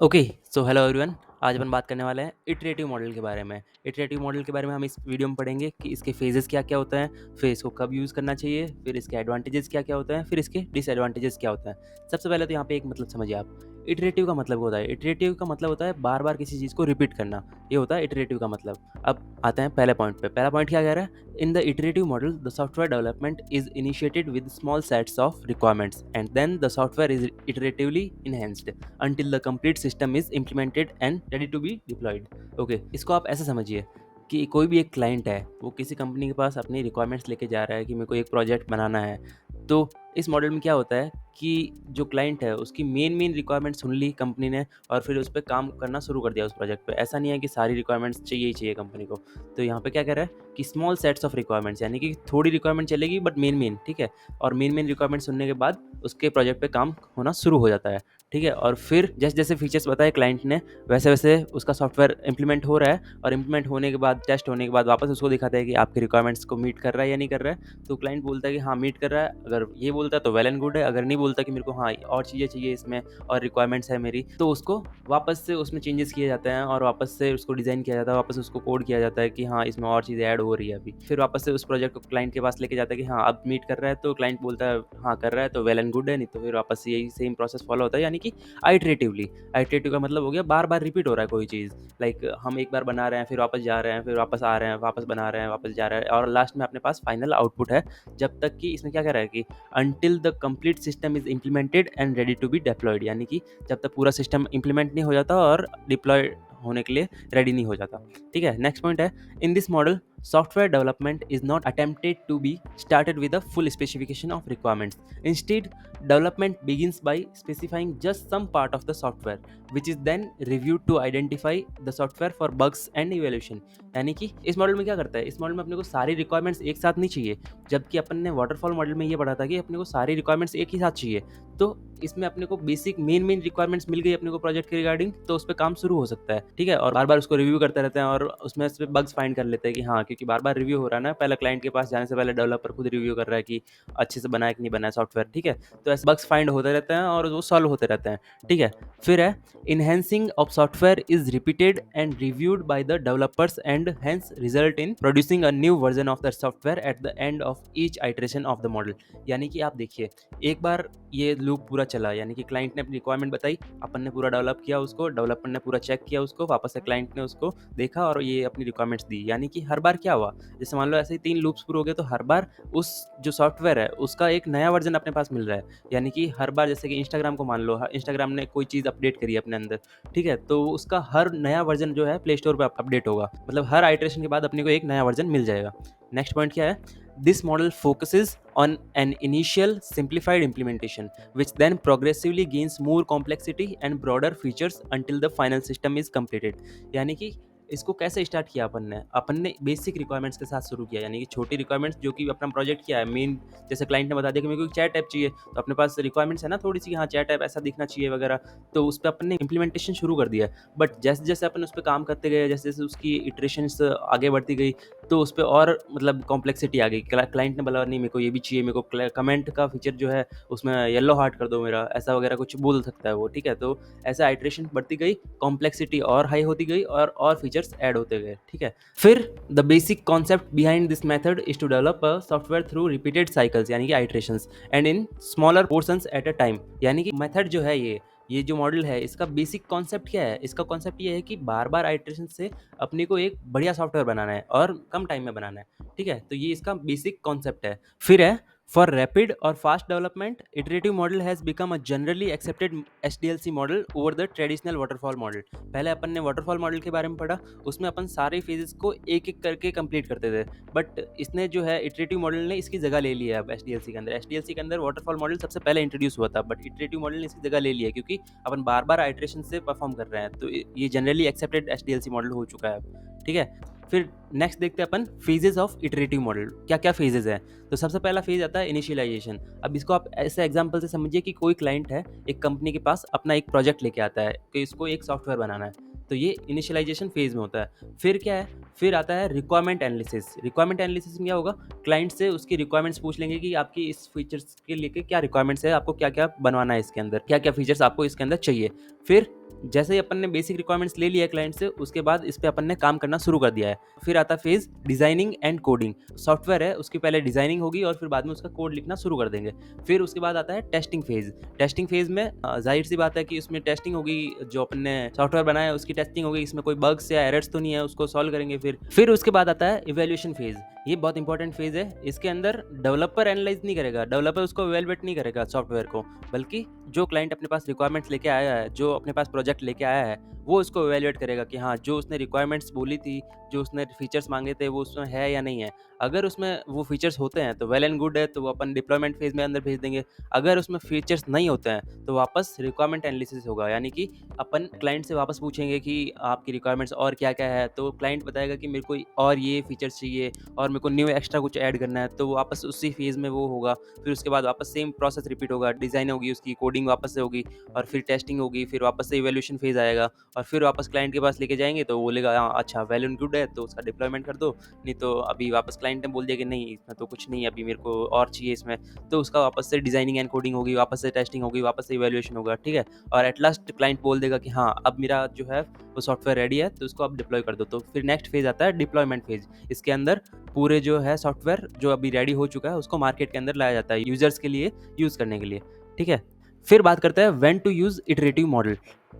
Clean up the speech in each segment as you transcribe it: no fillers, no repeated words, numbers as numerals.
Okay, so hello everyone. आज अपन बात करने वाले हैं इटरेटिव मॉडल के बारे में। इटरेटिव मॉडल के बारे में हम इस वीडियो में पढ़ेंगे कि इसके फेजेस क्या क्या होते हैं, फिर इसको कब यूज़ करना चाहिए, फिर इसके एडवांटेजेस क्या क्या होते हैं, फिर इसके डिसएडवांटेजेस क्या होते हैं। सबसे पहले तो यहाँ पे एक मतलब समझिए आप। इटरेटिव का मतलब होता है, इटरेटिव का मतलब होता है बार बार किसी चीज़ को रिपीट करना। ये होता है इटरेटिव का मतलब। अब आते हैं पहले पॉइंट पे। पहला पॉइंट क्या कह रहा है? In the iterative model, the software development is initiated with small sets of requirements, and then the software is iteratively enhanced until the complete system is implemented and ready to be deployed. Okay, इसको आप ऐसे समझिए कि कोई भी एक client है, वो किसी कंपनी के पास अपनी रिक्वायरमेंट्स लेके जा रहा है कि मेरे को एक प्रोजेक्ट बनाना है। तो इस मॉडल में क्या होता है कि जो क्लाइंट है उसकी मेन रिक्वायरमेंट सुन ली कंपनी ने और फिर उस पर काम करना शुरू कर दिया उस प्रोजेक्ट पे। ऐसा नहीं है कि सारी रिक्वायरमेंट्स चाहिए ही चाहिए कंपनी को। तो यहाँ पे क्या कह रहा है कि स्मॉल सेट्स ऑफ रिक्वायरमेंट्स, यानी कि थोड़ी रिक्वायरमेंट चलेगी बट मेन ठीक है। और मेन रिक्वायरमेंट सुनने के बाद उसके प्रोजेक्ट पे काम होना शुरू हो जाता है। ठीक है, और फिर जैसे जैसे फीचर्स बताए क्लाइंट ने, वैसे वैसे उसका सॉफ्टवेयर इंप्लीमेंट हो रहा है। और इंप्लीमेंट होने के बाद, टेस्ट होने के बाद वापस उसको दिखाता है कि आपकी रिक्वायरमेंट्स को मीट कर रहा है या नहीं कर रहा है। तो क्लाइंट बोलता है कि हाँ मीट कर रहा है। अगर ये बोलता है तो वेल एंड गुड है, अगर नहीं बोलता कि मेरे को हाँ और चीज़ें चाहिए इसमें और रिक्वायरमेंट्स है मेरी, तो उसको वापस से उसमें चेंजेस किए जाते हैं और वापस से उसको डिज़ाइन किया जाता है, वापस उसको कोड किया जाता है कि हाँ इसमें और चीज़ें ऐड हो रही है अभी। फिर वापस से उस प्रोजेक्ट को क्लाइंट के पास लेके जाता है कि हाँ अब मीट कर रहा है, तो क्लाइंट बोलता है हाँ कर रहा है तो वेल एंड गुड है, नहीं तो फिर वापस से यही सेम प्रोसेस फॉलो होता है। यानी कि आइटरेटिवली। आइटरेटिव का मतलब हो गया बार बार रिपीट हो रहा है कोई चीज़। लाइक हम एक बार बना रहे हैं, फिर वापस जा रहे हैं, फिर वापस आ रहे हैं, वापस बना रहे हैं, वापस जा रहे हैं, और लास्ट में अपने पास फाइनल आउटपुट है। जब तक कि इसमें क्या कह रहा है कि until the complete system is implemented and ready to be deployed, यानी कि जब तक पूरा सिस्टम इंप्लीमेंट नहीं हो जाता और डिप्लॉय होने के लिए रेडी नहीं हो जाता। ठीक है, नेक्स्ट पॉइंट है, in this model software development is not attempted to be started with a full specification of requirements. Instead, development begins by specifying just some part of the software, which is then reviewed to identify the software for bugs and evaluation. यानी कि इस model में क्या करता है, इस model में अपने को सारी रिक्वायरमेंट्स एक साथ नहीं चाहिए। जबकि अपन ने वाटरफॉल मॉडल में ये पढ़ा था कि अपने को सारी रिक्वायरमेंट्स एक ही साथ चाहिए। तो इसमें अपने को बेसिक मेन रिक्वायरमेंट्स मिल गई अपने को प्रोजेक्ट के रिगार्डिंग, तो उस पर काम शुरू हो सकता है। ठीक है, और बार बार उसको रिव्यू करते रहते हैं और उसमें से बग्स फाइंड कर लेते हैं कि हाँ, क्योंकि बार बार रिव्यू हो रहा है ना, पहले क्लाइंट के पास जाने से पहले डेवलपर खुद रिव्यू कर रहा है कि अच्छे से बना है कि नहीं बना है सॉफ्टवेयर। ठीक है, तो ऐसे बग्स फाइंड होते रहते हैं और वो सॉल्व होते रहते हैं। ठीक है, फिर है, enhancing of software is repeated and reviewed by the developers and hence result in producing a new version of the software at the end of each iteration of the model. यानी कि आप देखिए, एक बार ये लूप पूरा चला, यानी कि क्लाइंट ने अपनी रिक्वायरमेंट बताई, अपन ने पूरा डेवलप किया उसको, डेवलपर ने पूरा चेक किया उसको, वापस से क्लाइंट ने उसको देखा और ये अपनी रिक्वायरमेंट्स दी। यानी कि हर बार क्या हुआ, जैसे मान लो ऐसे ही 3 लूप्स पूरे हो गए, तो हर बार उस जो सॉफ्टवेयर है उसका एक नया वर्जन अपने पास मिल रहा है। यानी कि हर बार, जैसे कि इंस्टाग्राम को मान लो, इंस्टाग्राम ने कोई चीज़ अपडेट करी है अपने अंदर। ठीक है, तो उसका हर नया वर्जन जो है प्ले स्टोर पे अपडेट होगा, मतलब हर आइटरेशन के बाद अपने को एक नया वर्जन मिल जाएगा। नेक्स्ट पॉइंट क्या है, this model focuses on an initial simplified implementation which then progressively gains more complexity and broader features until the final system is completed. यानी कि इसको कैसे स्टार्ट किया अपन ने बेसिक रिक्वायरमेंट्स के साथ शुरू किया, यानी कि छोटी रिक्वायरमेंट्स जो कि अपना प्रोजेक्ट किया है मेन। जैसे क्लाइंट ने बता दिया कि मेरे को एक चैट ऐप चाहिए, तो अपने पास रिक्वायरमेंट्स है ना थोड़ी सी, हाँ चैट ऐप ऐसा दिखना चाहिए वगैरह, तो उस पर अपन ने इंप्लीमेंटेशन शुरू कर दिया। बट जैसे जैसे अपन उस पर काम करते गए, जैसे जैसे उसकी इटरेशंस आगे बढ़ती गई, तो उस पर और मतलब कॉम्प्लेक्सिटी आ गई। क्लाइंट ने बोला नहीं मेरे को ये भी चाहिए, मेरे को कमेंट का फीचर जो है उसमें येलो हार्ट कर दो मेरा, ऐसा वगैरह कुछ बोल सकता है वो। ठीक है, तो ऐसे आइटरेशन बढ़ती गई, कॉम्प्लेक्सिटी और हाई होती गई और फीचर्स ऐड होते गए। ठीक है, फिर the basic concept behind this method is to develop a software through repeated cycles, यानी कि iterations and in smaller portions at a time. यानी कि मेथड जो है ये जो मॉडल है, इसका बेसिक कॉन्सेप्ट क्या है, इसका कॉन्सेप्ट ये है कि बार बार आइटरेशन से अपने को एक बढ़िया सॉफ्टवेयर बनाना है और कम टाइम में बनाना है। ठीक है, तो ये इसका बेसिक कॉन्सेप्ट है। फिर है, फॉर रैपिड और fast development, iterative model has become a generally accepted SDLC model over the traditional waterfall model. पहले अपन ने वाटरफॉल मॉडल के बारे में पढ़ा, उसमें अपन सारे फेजेस को एक एक करके कंप्लीट करते थे। बट इसने जो है इटरेटिव मॉडल ने इसकी जगह ले ली है अब एसडीएलसी के अंदर। एसडीएलसी के अंदर वाटरफॉल मॉडल सबसे पहले इंट्रोड्यूस हुआ था, बट इटरेटिव मॉडल ने इसकी जगह ले लिया है क्योंकि अपन बार बार आइटरेशन से परफॉर्म कर रहे हैं, तो ये जनरली एक्सेप्टेड एसडीएलसी मॉडल हो चुका है अब। ठीक है, फिर नेक्स्ट देखते हैं अपन फेजेस ऑफ इटरेटिव मॉडल, क्या क्या फेजेस हैं। तो सबसे पहला फेज आता है इनिशियलाइजेशन। अब इसको आप ऐसे एग्जांपल से समझिए कि कोई क्लाइंट है, एक कंपनी के पास अपना एक प्रोजेक्ट लेके आता है कि इसको एक सॉफ्टवेयर बनाना है, तो ये इनिशियलाइजेशन फेज में होता है। फिर क्या है, फिर आता है रिक्वायरमेंट एनालिसिस। रिक्वायरमेंट एनालिसिस में क्या होगा, क्लाइंट से उसकी रिक्वायरमेंट्स पूछ लेंगे कि आपकी इस फीचर्स के लिए क्या रिक्वायरमेंट्स है, आपको क्या क्या बनवाना है इसके अंदर, क्या क्या फीचर्स आपको इसके अंदर चाहिए। फिर जैसे ही अपन ने बेसिक रिक्वायरमेंट्स ले लिया है क्लाइंट से, उसके बाद इस पे अपन ने काम करना शुरू कर दिया है। फिर आता है phase designing and coding. Software है, उसकी पहले डिज़ाइनिंग होगी और फिर बाद में उसका कोड लिखना शुरू कर देंगे। फिर उसके बाद आता है टेस्टिंग फेज़। टेस्टिंग फेज़ में ज़ाहिर-सी बात है कि उसमें टेस्टिंग होगी, जो अपन ने सॉफ्टवेयर बनाया है उसकी टेस्टिंग होगी, इसमें कोई बग्स या एरर्स तो नहीं है, उसको सॉल्व करेंगे फिर। फिर उसके बाद आता है इवैल्यूएशन फेज़। ये बहुत इंपॉर्टेंट फेज़ है। इसके अंदर डेवलपर एनालाइज़ नहीं करेगा, डेवलपर उसको इवैल्यूएट नहीं करेगा सॉफ्टवेयर को, बल्कि जो क्लाइंट अपने पास रिक्वायरमेंट्स लेके आया है, जो अपने पास प्रोजेक्ट लेके आया है, वो उसको इवैल्यूएट करेगा कि हाँ, जो उसने रिक्वायरमेंट्स बोली थी, जो उसने फीचर्स माँगे थे, वो उसमें है या नहीं है। अगर उसमें वो फीचर्स होते हैं तो वेल एंड गुड है, तो वो अपन डिप्लॉयमेंट फेज़ में अंदर भेज देंगे। अगर उसमें फीचर्स नहीं होते हैं, तो वापस रिक्वायरमेंट एनालिसिस होगा, यानी कि अपन क्लाइंट से वापस पूछेंगे कि आपकी रिक्वायरमेंट्स और क्या-क्या है, तो क्लाइंट बताएगा कि मेरे को और ये फीचर्स चाहिए और मेरे को न्यू एक्स्ट्रा कुछ ऐड करना है, तो वापस उसी फेज़ में वो होगा। फिर उसके बाद वापस सेम प्रोसेस रिपीट होगा, डिज़ाइन होगी उसकी, कोडिंग वापस से होगी और फिर टेस्टिंग होगी, फिर वापस से इवैल्यूएशन फेज़ आएगा और फिर वापस क्लाइंट के पास लेके जाएँगे तो वो बोलेगा हाँ, अच्छा वेल एंड गुड है, तो उसका डिप्लॉयमेंट कर दो। नहीं तो अभी वापस क्लाइंट ने बोल दिया कि नहीं, इसमें तो कुछ नहीं है, अभी मेरे को और चाहिए इसमें, तो उसका वापस से डिज़ाइनिंग एंड कोडिंग होगी, वापस से टेस्टिंग होगी, वापस से इवैल्यूएशन होगा, ठीक है? और एट लास्ट क्लाइंट बोल देगा कि हाँ, अब मेरा जो है वो सॉफ्टवेयर रेडी है, तो उसको आप डिप्लॉय कर दो। तो फिर नेक्स्ट फेज़ आता है डिप्लॉयमेंट फेज़। इसके अंदर पूरे जो है सॉफ्टवेयर जो अभी रेडी हो चुका है, उसको मार्केट के अंदर लाया जाता है यूज़र्स के लिए यूज़ करने के लिए, ठीक है? फिर बात करते हैं when to use iterative model.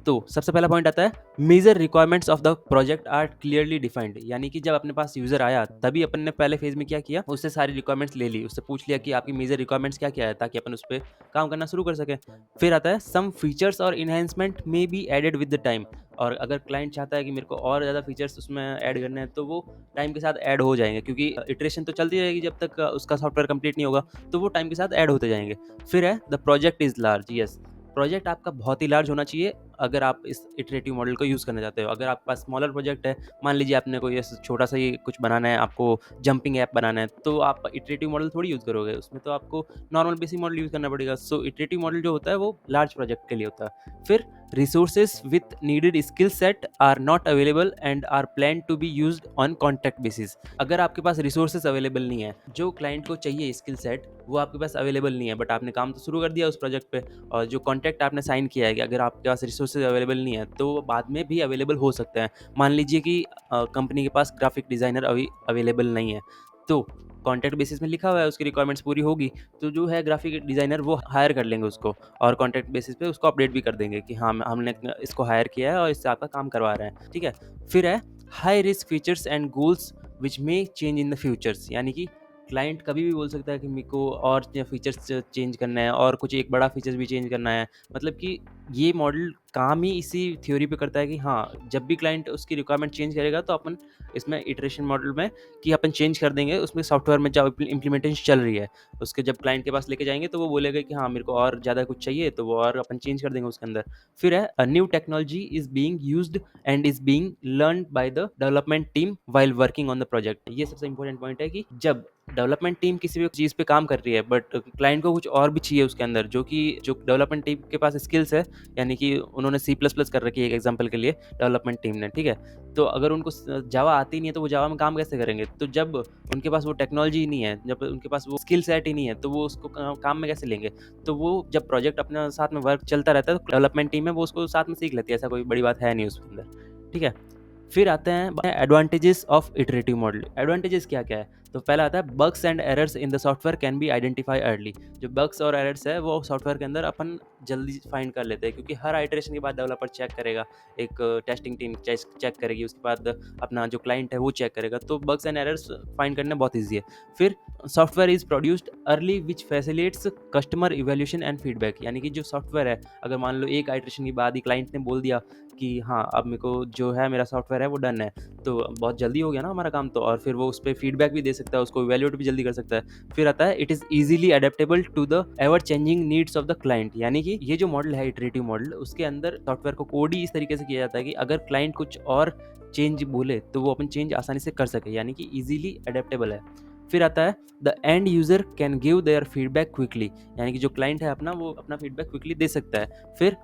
तो सबसे पहला पॉइंट आता है major requirements of the project are clearly defined, यानी कि जब अपने पास यूजर आया तभी अपन ने पहले फेज में क्या किया, उससे सारी रिक्वायरमेंट्स ले ली, उससे पूछ लिया कि आपकी मेजर रिक्वायरमेंट्स क्या क्या है, ताकि अपन उस पर काम करना शुरू कर सकें। फिर आता है सम फीचर्स और enhancement may be added with the time, और अगर क्लाइंट चाहता है कि मेरे को और ज़्यादा फीचर्स उसमें ऐड करने हैं तो वो टाइम के साथ ऐड हो जाएंगे, क्योंकि इटरेशन तो चलती रहेगी जब तक उसका सॉफ्टवेयर कंप्लीट नहीं होगा, तो वो टाइम के साथ ऐड होते जाएंगे। फिर है the project is large. Yes, project आपका बहुत ही लार्ज होना चाहिए अगर आप इस इटरेटिव मॉडल को यूज़ करना चाहते हो। अगर आपके पास स्मॉलर प्रोजेक्ट है, मान लीजिए आपने कोई ऐसा छोटा सा ही कुछ बनाना है, आपको जंपिंग ऐप बनाना है, तो आप इटरेटिव मॉडल थोड़ी यूज़ करोगे, उसमें तो आपको नॉर्मल बेसिक मॉडल यूज़ करना पड़ेगा। सो इटरेटिव मॉडल जो होता है वो लार्ज प्रोजेक्ट के लिए होता है। फिर resources with needed skill set are not available and are plan to be used on contract basis. अगर आपके पास रिसोर्सेज अवेलेबल नहीं है, जो क्लाइंट को चाहिए स्किल सेट वो आपके पास अवेलेबल नहीं है, बट आपने काम तो शुरू कर दिया उस प्रोजेक्ट पे, और जो कॉन्ट्रैक्ट आपने साइन किया है कि अगर आपके पास रिसोर्सेज अवेलेबल नहीं है तो वो बाद में भी अवेलेबल हो सकते हैं। मान लीजिए कि कंपनी के पास ग्राफिक डिज़ाइनर अभी अवेलेबल नहीं है, तो कॉन्ट्रैक्ट बेसिस में लिखा हुआ है उसकी रिक्वायरमेंट्स पूरी होगी, तो जो है ग्राफिक डिज़ाइनर वो हायर कर लेंगे उसको, और कॉन्ट्रैक्ट बेसिस पे उसको अपडेट भी कर देंगे कि हाँ, हमने इसको हायर किया है और इससे आपका काम करवा रहे हैं, ठीक है? फिर है high risk features and goals which may change in the futures, यानी कि क्लाइंट कभी भी बोल सकता है कि मेरे को और फीचर्स चेंज करना है और कुछ एक बड़ा फीचर्स भी चेंज करना है। मतलब कि ये मॉडल काम ही इसी थ्योरी पे करता है कि हाँ, जब भी क्लाइंट उसकी रिक्वायरमेंट चेंज करेगा तो अपन इसमें इटरेशन मॉडल में कि अपन चेंज कर देंगे, उसमें सॉफ्टवेयर में जब इम्प्लीमेंटेशन चल रही है, उसके जब क्लाइंट के पास लेके जाएंगे तो वो बोलेगा कि हाँ, मेरे को और ज़्यादा कुछ चाहिए, तो वो और अपन चेंज कर देंगे उसके अंदर। फिर है a new technology is being used and is being learn by the development team while working on the project. ये सबसे इंपॉर्टेंट पॉइंट है कि जब डेवलपमेंट टीम किसी भी चीज़ पे काम कर रही है, बट क्लाइंट को कुछ और भी चाहिए उसके अंदर, जो डेवलपमेंट टीम के पास स्किल्स है, यानी कि उन्होंने सी प्लस प्लस कर रखी है एक एग्जांपल के लिए डेवलपमेंट टीम ने, ठीक है? तो अगर उनको जावा आती नहीं है तो वो जावा में काम कैसे करेंगे? तो जब उनके पास वो टेक्नोलॉजी ही नहीं है, जब उनके पास वो स्किल सेट ही नहीं है, तो वो उसको काम में कैसे लेंगे? तो वो जब प्रोजेक्ट अपने साथ में वर्क चलता रहता है तो डेवलपमेंट टीम में वो उसको साथ में सीख लेती है, ऐसा कोई बड़ी बात है नहीं उसके अंदर, ठीक है? फिर आते हैं advantages of iterative model. Advantages क्या-क्या है? तो पहला आता है bugs and errors in the software can be identify early. जो बग्स और एरर्स है वो सॉफ्टवेयर के अंदर अपन जल्दी फाइंड कर लेते हैं, क्योंकि हर आइटरेशन के बाद डेवलपर चेक करेगा, एक टेस्टिंग टीम चेक करेगी, उसके बाद अपना जो क्लाइंट है वो चेक करेगा, तो बग्स एंड एरर्स फाइंड करना बहुत ईजी है। फिर software is produced early which facilitates customer evaluation and feedback, यानी कि जो सॉफ्टवेयर है, अगर मान लो एक आइटरेशन के बाद ही क्लाइंट ने बोल दिया कि हाँ, अब मेरे को जो है मेरा सॉफ्टवेयर है वो डन है, तो बहुत जल्दी हो गया ना हमारा काम, तो और फिर वो उस पे फीडबैक भी दे सकता है, उसको इवैल्यूएट भी जल्दी कर सकता है। फिर आता है it is easily adaptable to the ever changing needs of the client, यानी कि ये जो मॉडल है इटरेटिव मॉडल, उसके अंदर सॉफ्टवेयर को कोड ही इस तरीके से किया जाता है कि अगर क्लाइंट कुछ और चेंज बोले तो वो अपन चेंज आसानी से कर सके, यानी कि ईज़िली अडैप्टेबल है। फिर आता है the end user can give their feedback quickly, यानी कि जो क्लाइंट है अपना, वो अपना फीडबैक क्विकली दे सकता है। फिर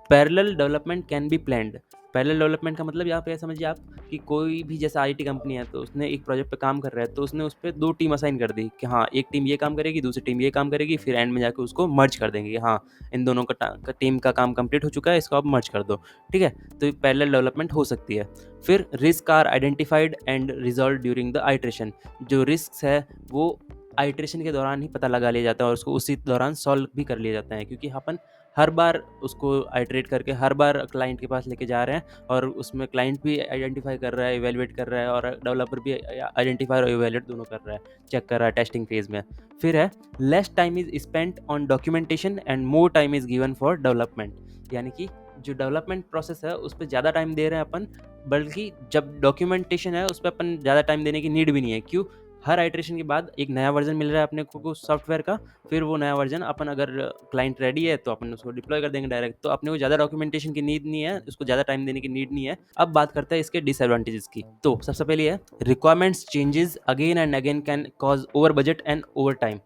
parallel development can be planned. Parallel development का मतलब यहाँ पे समझिए आप कि कोई भी जैसा आईटी कंपनी है तो उसने एक प्रोजेक्ट पे काम कर रहा है तो उसने उस पे 2 टीम असाइन कर दी कि हाँ, एक टीम ये काम करेगी, दूसरी टीम ये काम करेगी, फिर एंड में जाके उसको मर्ज कर देंगे कि हाँ, इन दोनों का टीम का काम कंप्लीट हो चुका है, इसको आप मर्ज कर दो। ठीक है? तो ये पैरेलल डेवलपमेंट हो सकती है। फिर risk are identified and resolved during the iteration. जो रिस्क्स है वो आइटरेशन के दौरान ही पता लगा लिया जाता है और उसको उसी दौरान सॉल्व भी कर लिया जाता है, क्योंकि अपन हर बार उसको आइटरेट करके हर बार क्लाइंट के पास लेके जा रहे हैं और उसमें क्लाइंट भी आइडेंटिफाई कर रहा है, इवेलुएट कर रहा है और डेवलपर भी आइडेंटिफाई और इवेलुएट दोनों कर रहा है, चेक कर रहा है टेस्टिंग फेज में। फिर है less time is spent on documentation and more time is given for development. यानी कि जो डेवलपमेंट प्रोसेस है उस पर ज़्यादा टाइम दे रहे हैं अपन, बल्कि जब डॉक्यूमेंटेशन है उस पर अपन ज़्यादा टाइम देने की नीड भी नहीं है। क्यों? हर आइटरेशन के बाद एक नया वर्जन मिल रहा है अपने को सॉफ्टवेयर का, फिर वो नया वर्जन अपन अगर क्लाइंट रेडी है तो अपन उसको डिप्लॉय कर देंगे डायरेक्ट, तो अपने को ज़्यादा डॉक्यूमेंटेशन की नीड नहीं है, उसको ज़्यादा टाइम देने की नीड नहीं है। अब बात करते हैं इसके डिसएडवांटेजेस की। तो सबसे पहले है requirements changes again and again can cause over budget and over time.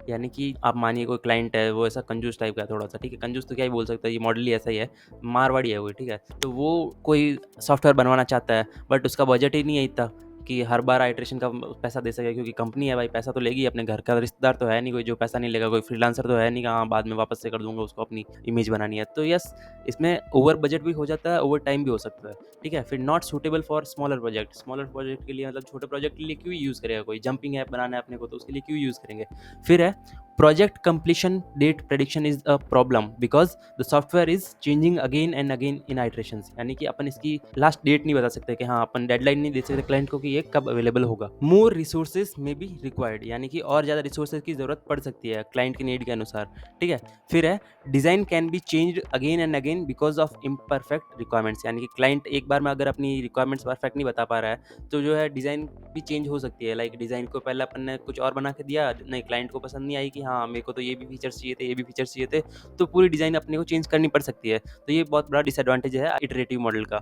यानी कि आप मानिए कोई क्लाइंट है वो ऐसा कंजूस टाइप का है थोड़ा सा, ठीक है, कंजूस तो क्या ही बोल सकता है, ये मॉडल ही ऐसा ही है, मारवाड़ी है वो, ठीक है, तो वो कोई सॉफ्टवेयर बनवाना चाहता है बट उसका बजट ही नहीं है इतना कि हर बार आइटरेशन का पैसा दे सके, क्योंकि कंपनी है भाई, पैसा तो लेगी, अपने घर का रिश्तेदार तो है नहीं कोई जो पैसा नहीं लेगा, कोई फ्रीलांसर तो है नहीं कि हाँ बाद में वापस से कर दूंगा, उसको अपनी इमेज बनानी है। तो यस, इसमें ओवर बजट भी हो जाता है, ओवर टाइम भी हो सकता है। ठीक है, फिर not suitable for smaller project. Smaller project के लिए मतलब छोटे प्रोजेक्ट के लिए क्यों यूज़ करेगा, कोई जंपिंग ऐप बनाना है अपने को तो उसके लिए क्यों यूज़ करेंगे। फिर है project completion date prediction is a problem because the software is changing again and again in iterations. यानी कि अपन इसकी लास्ट डेट नहीं बता सकते कि हाँ, अपन डेडलाइन नहीं दे सकते क्लाइंट को कि ये कब अवेलेबल होगा। मोर रिसोर्सेज में बी रिक्वायर्ड, यानी कि और ज़्यादा रिसोर्सेज की ज़रूरत पड़ सकती है क्लाइंट की नीड के अनुसार। ठीक है, फिर है design can be changed again and again because of imperfect requirements. यानी कि क्लाइंट एक बार में अगर अपनी रिक्वायरमेंट्स परफेक्ट नहीं बता पा रहा है तो जो है डिज़ाइन भी चेंज हो सकती है। लाइक डिज़ाइन को पहले अपन ने कुछ और बना के दिया, नहीं क्लाइंट को पसंद नहीं आई कि हाँ मेरे को तो ये भी फीचर्स चाहिए थे, ये भी फीचर्स चाहिए थे, तो पूरी डिज़ाइन अपने को चेंज करनी पड़ सकती है। तो ये बहुत बड़ा डिसएडवांटेज है इटरेटिव मॉडल का।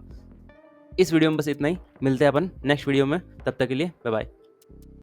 इस वीडियो में बस इतना ही, मिलते हैं अपन नेक्स्ट वीडियो में, तब तक के लिए बाय बाय।